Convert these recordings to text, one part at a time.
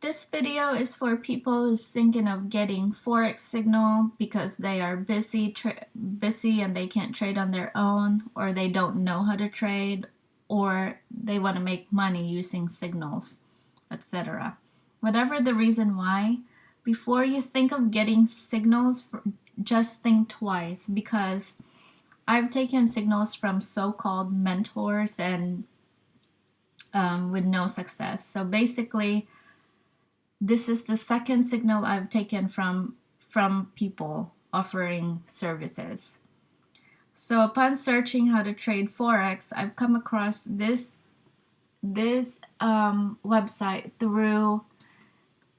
This video is for people who's thinking of getting Forex signal because they are busy and they can't trade on their own, or they don't know how to trade, or they want to make money using signals, etc. Whatever the reason why, before you think of getting signals, just think twice, because I've taken signals from so-called mentors and with no success. So basically, this is the second signal I've taken from people offering services. So upon searching how to trade Forex, I've come across this website through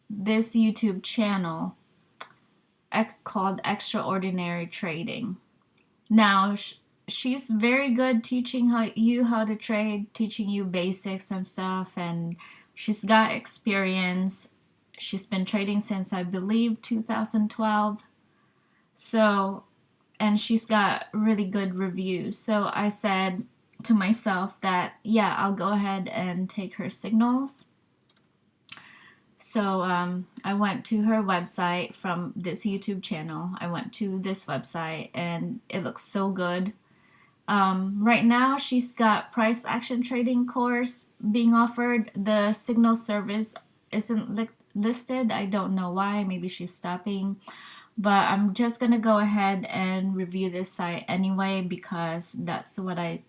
this YouTube channel called Extraordinary Trading. Now, she's very good teaching how to trade, teaching you basics and stuff, and she's got experience. She's been trading since, I believe, 2012. So, and she's got really good reviews. So I said to myself that, yeah, I'll go ahead and take her signals. So I went to her website from this YouTube channel. I went to this website and it looks so good. Right now she's got price action trading course being offered. The signal service isn't listed. I don't know why. Maybe she's stopping. But I'm just going to go ahead and review this site anyway, because that's what I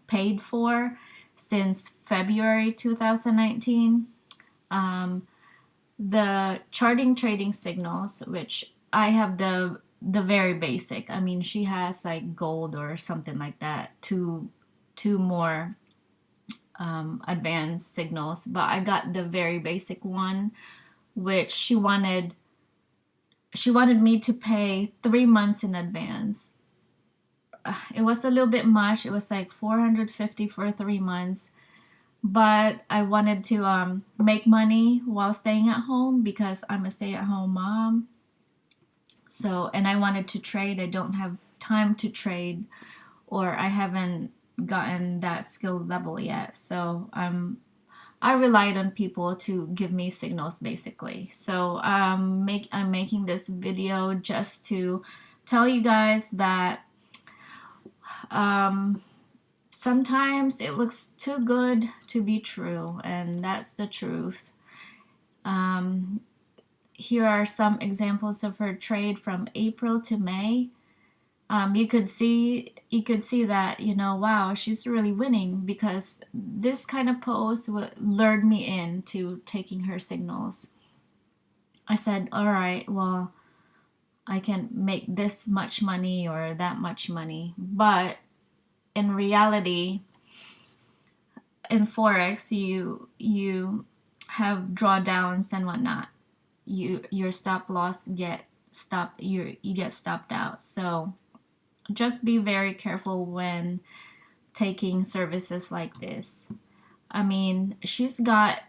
paid for since February 2019. The charting trading signals, which I have the very basic. I mean, she has like gold or something like that, two more advanced signals, but I got the very basic one, which she wanted me to pay 3 months in advance. It was a little bit much. It was like $450 for 3 months. But I wanted to make money while staying at home, because I'm a stay-at-home mom. So, and I wanted to trade. I don't have time to trade, or I haven't gotten that skill level yet. So I relied on people to give me signals, basically. So I'm making this video just to tell you guys that sometimes it looks too good to be true, and that's the truth. Here are some examples of her trade from April to May. You could see that, wow, she's really winning, because this kind of post lured me into taking her signals. I said, all right, well, I can make this much money or that much money. But in reality, in Forex, you have drawdowns and whatnot. Your stop loss you get stopped out. So just be very careful when taking services like this. I mean, she's got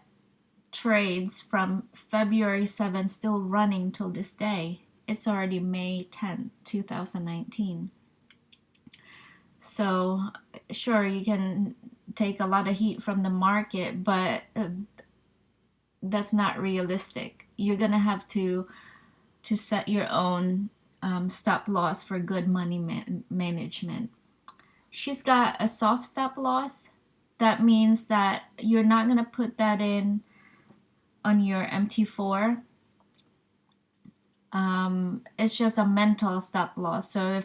trades from February 7th still running till this day. It's already May 10th, 2019. So sure, you can take a lot of heat from the market, but that's not realistic. You're gonna have to set your own stop loss for good money management. She's got a soft stop loss. That means that you're not gonna put that in on your MT4. It's just a mental stop loss. So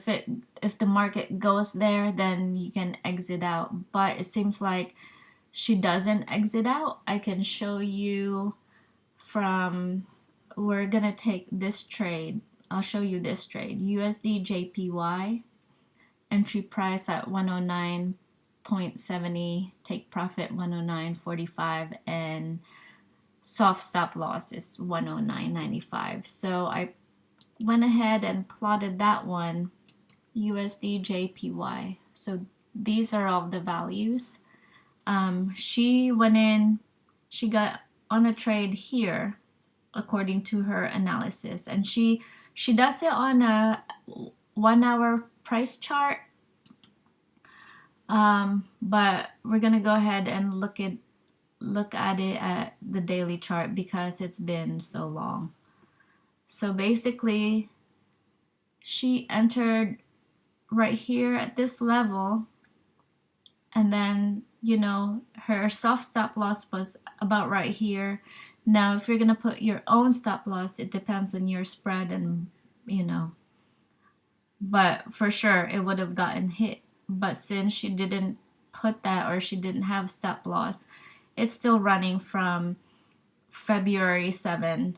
if the market goes there, then you can exit out. But it seems like she doesn't exit out. I can show you from, we're gonna take this trade. I'll show you this trade. USD JPY, entry price at 109.70, take profit 109.45, and soft stop loss is 109.95. So I went ahead and plotted that one, USD JPY. So these are all the values. She went in, she got on a trade here according to her analysis, and she does it on a 1 hour price chart. But we're gonna go ahead and look at look at it at the daily chart because it's been so long. So basically, she entered right here at this level, and then, you know, her soft stop loss was about right here. Now, if you're going to put your own stop loss, it depends on your spread and, you know, but for sure it would have gotten hit. But since she didn't put that, or she didn't have stop loss, it's still running from February 7,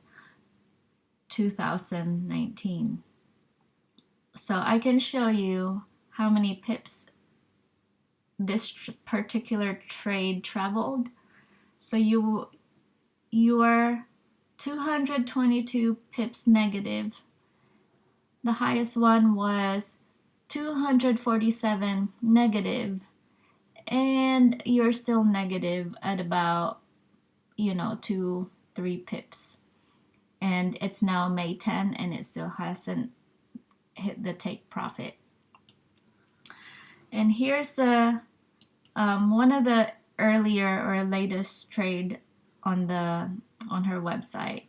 2019. So I can show you how many pips this particular trade traveled. So you are 222 pips negative. The highest one was 247 negative, and you're still negative at about, you know, 2-3 pips. And it's now May 10 and it still hasn't hit the take profit. And here's the one of the earlier or latest trade on her website.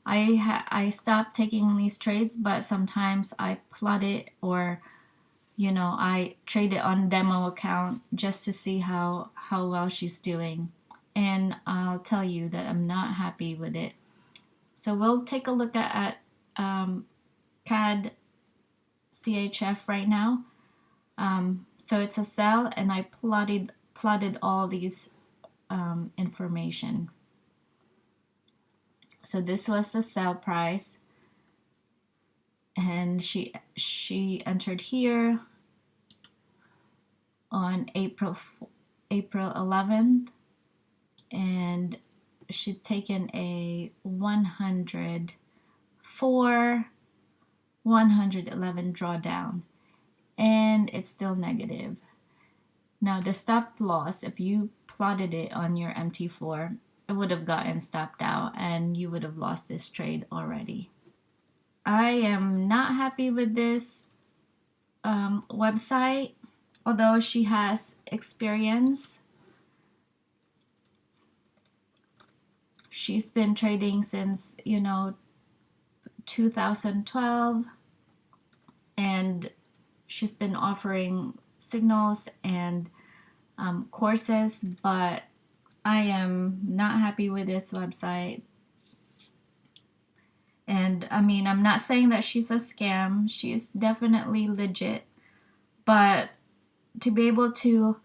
I stopped taking these trades, but sometimes I plot it, or, you know, I trade it on demo account just to see how well she's doing. And I'll tell you that I'm not happy with it. So we'll take a look at CAD CHF right now. So it's a sell, and I plotted all these information. So this was the sell price, and she entered here on April 11th, and she'd taken a 111 drawdown, and it's still negative. Now the stop loss, if you plotted it on your MT4, it would have gotten stopped out and you would have lost this trade already. I am not happy with this website, although she has experience. She's been trading since, you know, 2012, and she's been offering signals and courses, but I am not happy with this website. And I mean, I'm not saying that she's a scam. She's definitely legit, but to be able to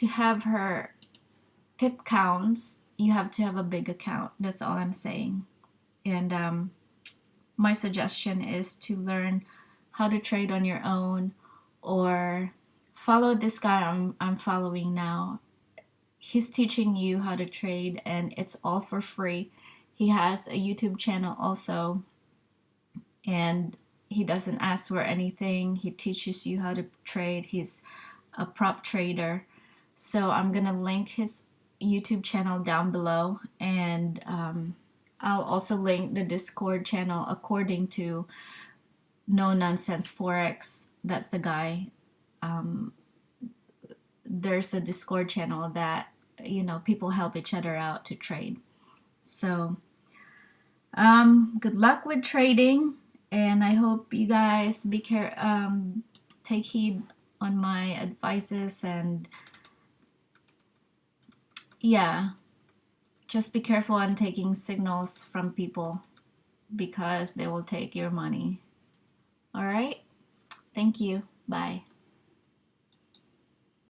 have her pip counts, you have to have a big account. That's all I'm saying. And my suggestion is to learn how to trade on your own, or follow this guy I'm following now. He's teaching you how to trade, and it's all for free. He has a YouTube channel also, and he doesn't ask for anything. He teaches you how to trade. He's a prop trader. So I'm gonna link his YouTube channel down below, and I'll also link the Discord channel according to No Nonsense Forex. That's the guy. There's a Discord channel that, you know, people help each other out to trade. So good luck with trading, and I hope you guys take heed on my advices, and yeah, just be careful on taking signals from people because they will take your money. All right, thank you. Bye.